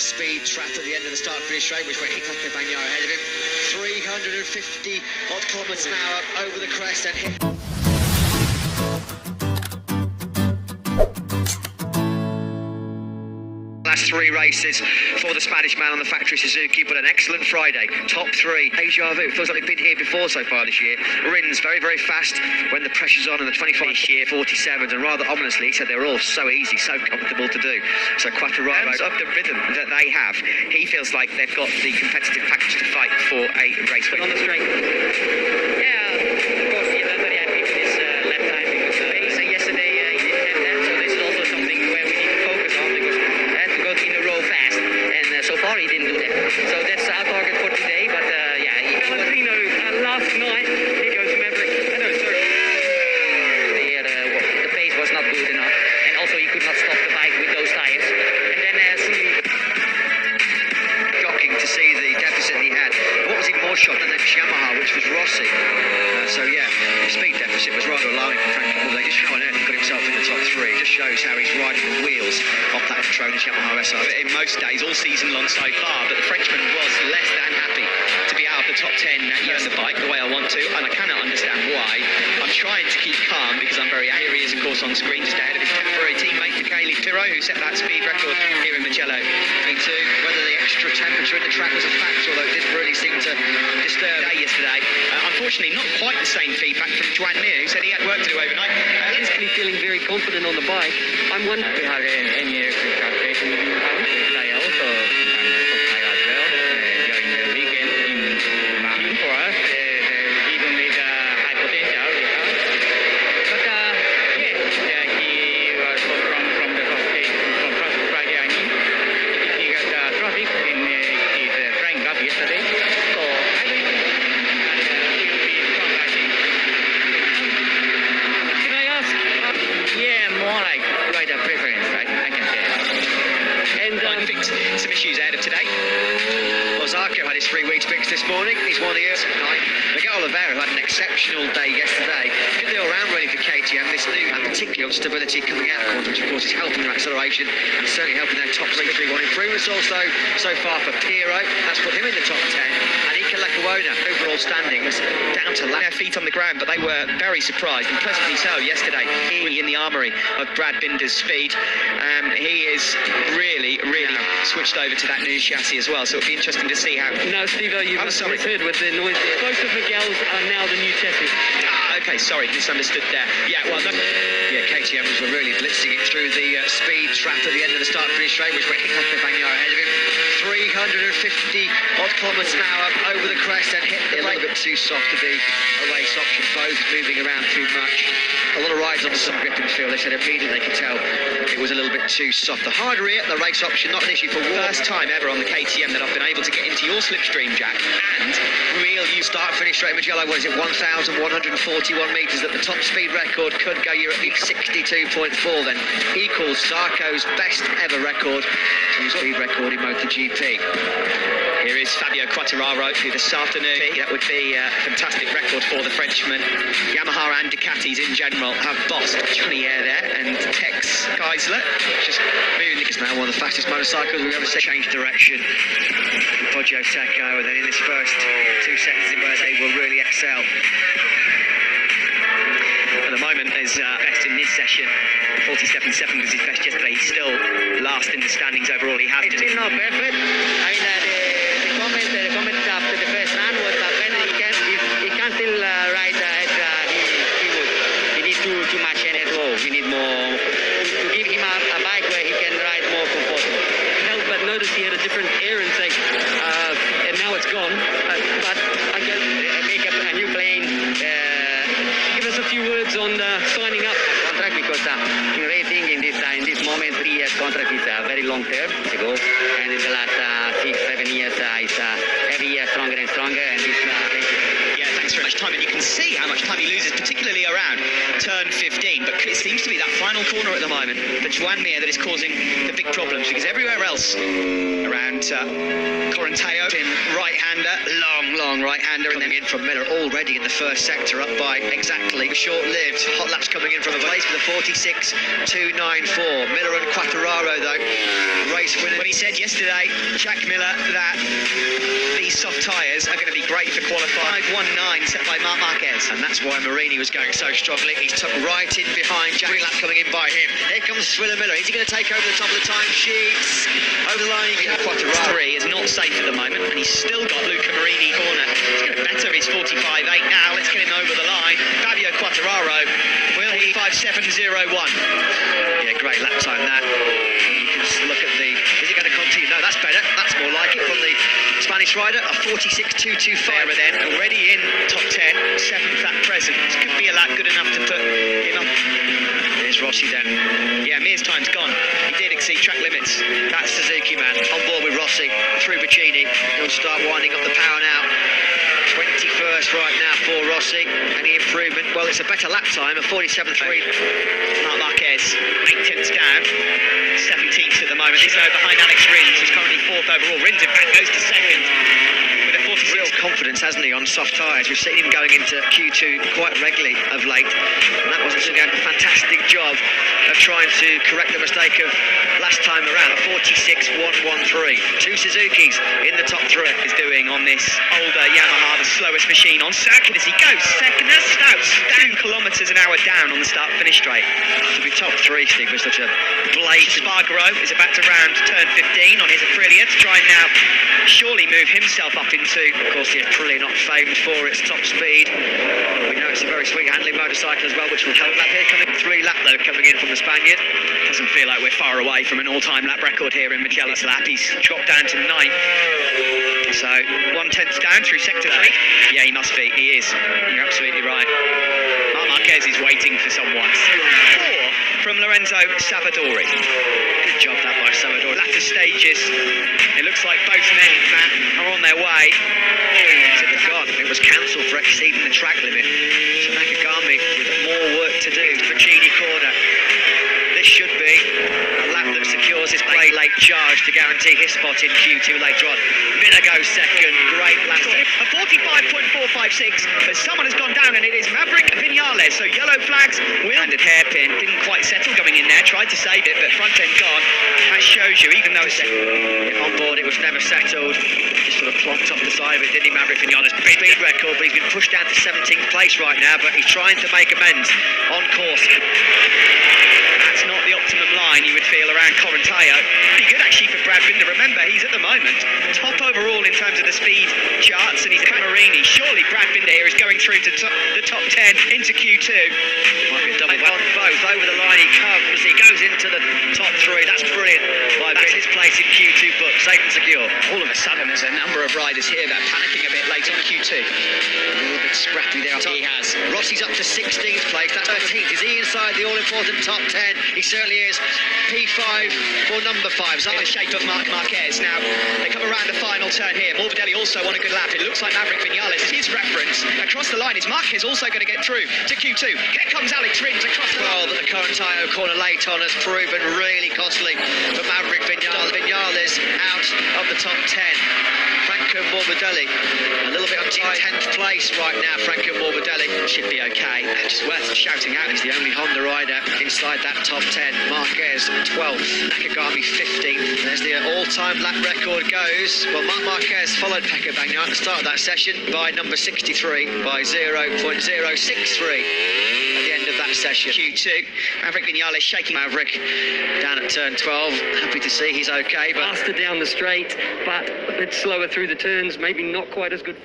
speed trap at the end of the start-finish straight, which went hit up ahead of him. 350 odd kilometres an hour over the crest and hit. Last three races for the Spanish man on the factory Suzuki, but an excellent Friday. Top three, deja vu. Feels like they've been here before so far this year. Rins very, very fast when the pressure's on, and the 25 this year, 47s, and rather ominously, he said they were all so easy, so comfortable to do. So Quattararo, of the rhythm that they have, he feels like they've got the competitive package to fight for a race win. On the straight. Yeah, of course, yeah, they're very happy with his lap time, because he said yesterday he didn't have that, so this is also something where we need to focus on, because in a row fast, and so far he didn't do that. So that's our target for today, but yeah. Last night, he goes to Maverick. The pace was not good enough, and also he could not stop the bike with those tires. And then shocking to see the deficit he had. What was even more shocking than Yamaha, which was Rossi. So yeah, the speed deficit was rather alarming for Frank. They just how on earth he got himself in the top three. It just shows how he's riding the wheels of that Patronus Yamaha SR. In most days, all season long so far, but the Frenchman was less than happy to be out of the top 10 using the bike the way I want to, and I cannot understand why. I'm trying to keep calm because I'm very angry. He is, of course, on screen just ahead of his temporary teammate Michele Pirro, who set that speed record here in Mugello. Me too. Whether the extra temperature in the track was a factor, although it didn't really seem to disturb day yesterday. Unfortunately, not quite the same feedback from Juan Mir, who said he had work to do overnight. Instantly feeling very confident on the bike. I'm wondering if we have any calculation with you. I also compare as well during the weekend in Mountain for us. Even with high potential we have. But yeah, he was from the from Friday, I mean. He got traffic in his train gap yesterday. So I think he will be strong, I think. Can I ask? Yeah, more like rider preference, I can say. And fixed some issues ahead of today. Zarco had his 3 weeks fixed this morning. He's won the years tonight. Miguel Oliveira had an exceptional day yesterday. Good deal around really for KTM. This new, and particularly on stability coming out of corners, which of course is helping their acceleration and certainly helping their top 3-3-1 improvements. Also, so far for Pirro, that's put him in the top 10. And Ika Lecuona, overall standings down to Their feet on the ground, but they were very surprised and pleasantly so yesterday. He in the armoury of Brad Binder's speed. He is really switched over to that new chassis as well, so it'll be interesting to see how. No, Steve, you must have heard with the noise there. Both of Miguel's are now the new chassis. Okay, sorry, misunderstood there. Yeah, well, yeah, KTM were really blitzing it through the speed trap at the end of the start-finish straight, which went hit up ahead of him. 350 odd kilometres an hour over the crest and hit a little bit too soft to be a race option. Both moving around too much. A lot of rides on some grip and feel. They said immediately they could tell it was a little bit too soft. The hard rear, the race option, not an issue for first time ever on the KTM that I've been able to get into your slipstream, Jack, and you start-finish straight Mugello. What is it? 1,141 metres. That the top speed record could go. You're at least 62.4. Then equals Zarco's best ever record. Speed record in MotoGP. Here is Fabio Quattararo, who this afternoon, that would be a fantastic record for the Frenchman. Yamaha and Ducatis in general have bossed Johnny Air there, and Tex Geisler just moving. It's now one of the fastest motorcycles we've ever seen. Change direction. Poggio Secco, and then in this first 2 seconds in where they will really excel. At the moment, is best in this session. 47.7 was his best yesterday. He's still last in the standings overall. He has. It's still not perfect. I mean, the comment after the first run was that when he can still ride as he would. He needs too much energy at all. We need more to give him a bike where he can ride more comfortable. Help, but notice he had a different air intake, and now it's gone. But I guess make up a new plane. Give us a few words on signing up a contract, because in racing in this moment 3 years contract is very long term to go, and in the last 6-7 years it's every year stronger and stronger, and this yeah, thanks very much time, and you can see how much time he loses, particularly around turn 15. But it seems to be that final corner at the moment for Joan Mir that is causing the big problems, because everywhere else around Corinteo, right-hander, long right-hander, and then in from Miller already in the first sector, up by exactly, short-lived. Hot laps coming in from a place for the 46.294. Miller and Quartararo, though, race winner. Well, he said yesterday, Jack Miller, that these soft tyres are going to be great for qualifying. 5.19 set by Marc Marquez, and that's why Marini was going so strongly. He's tucked right in behind Jack. Lap coming in by him. Here comes Swiller Miller. Is he going to take over the top of the timesheets? Over the line, Quartararo is not safe at the moment, and he's still got Luca Marini corner. He's going to better his 45.8 now. Let's get him over the line. Fabio Quartararo, will he? 5.701. Yeah, great lap time that. You can just look at the. Is he going to continue? No, that's better. That's more like it from the Spanish rider. A 46.225. There then, already in top 10, 7th at present. This could be a lap good enough to put him up. There's Rossi then. Yeah, Mir's time's gone. He did exceed track limits. That's Suzuki, man. On board with Rossi through Bacchini. He'll start winding up the power now. 21st right now for Rossi. Any improvement? Well, it's a better lap time, a 47.3. Marc Marquez, 8 tenths down. 17th at the moment. He's now behind Alex Rins, who's currently 4th overall. Rins, in fact, goes to 2nd. With a 46. Real confidence, hasn't he, on soft tyres? We've seen him going into Q2 quite regularly of late. And that wasn't a fantastic job of trying to correct the mistake of last time around. A 46.113. Two Suzukis in the top 3. Is doing on this older Yamaha, the slowest machine on circuit as he goes. Second as Stouts, 2 kilometres an hour down on the start-finish straight. To be top 3, Steve, was such a blatant. Spargaro is about to round turn 15 on his Aprilia to try and now surely move himself up into, of course, the Aprilia not famed for its top speed. We know it's a very sweet handling motorcycle as well, which will help. Lap here coming 3 lap though coming in from the Spaniard. Doesn't feel like we're far away from an all-time lap record here in Mugello's lap. He's dropped down to 9th. So 1/10 down through sector 3. Yeah, he must be. He is. You're absolutely right. Marc Marquez is waiting for someone. 4 from Lorenzo Savadori. Good job that by Savadori. Latter stages. It looks like both men, Matt, are on their way. It was cancelled for exceeding the track limit. So Nakagami with more work to do. Bacchini corner. This should be a lap that secures his late charge to guarantee his spot in Q2 later on. Miller goes second. Great lap. A 45.456, but someone has gone down, and it is Maverick Vinales. So yellow flags. Landed hairpin. Didn't quite settle going in there. Tried to save it, but front end gone. That shows you, even though it's on board, it was never settled. Just sort of plonked off the side of it, didn't he, Maverick Vinales? Big record, but he's been pushed down to 17th place right now, but he's trying to make amends on course. That's not the optimum line you would feel around Corinteo. Pretty good actually for Brad Binder. Remember, he's at the moment top overall in terms of the speed charts, and he's at Marini. Surely Brad Binder here is going through to the top 10 into Q2. Might be a double on both. Over the line he comes. He goes into the top 3. That's brilliant. That's his place in Q2, but safe and secure. All of a sudden, there's a number of riders here that are panicking a bit late on Q2. A little bit scrappy there. He has. Rossi's up to 16th place. That's 13th. Is he inside the all-important top 10? He certainly is. P5 for number 5. In the shape of Marc Marquez. Now, they come around the final turn here. Morbidelli also on a good lap. It looks like Maverick Vinales is his reference. Across the line, is Marquez also going to get through to Q2? Here comes Alex Rins across the line. That the Corinteo corner late on has proven really costly for Maverick Vinales. Vinales out of the top 10. Franco Morbidelli a little bit in 10th place right now. Franco Morbidelli should be okay. It's worth shouting out. He's the only Honda rider inside that top 10. Marquez 12th, Nakagami 15th. There's the all-time lap record goes. Well, Marc Marquez followed Pecco Bagnaia at the start of that session by number 63 by 0.063 at the end of that session. Q2, Maverick Vinales shaking Maverick down at turn 12. Happy to see he's okay, but faster down the straight, but a bit slower through the turns, maybe not quite as good.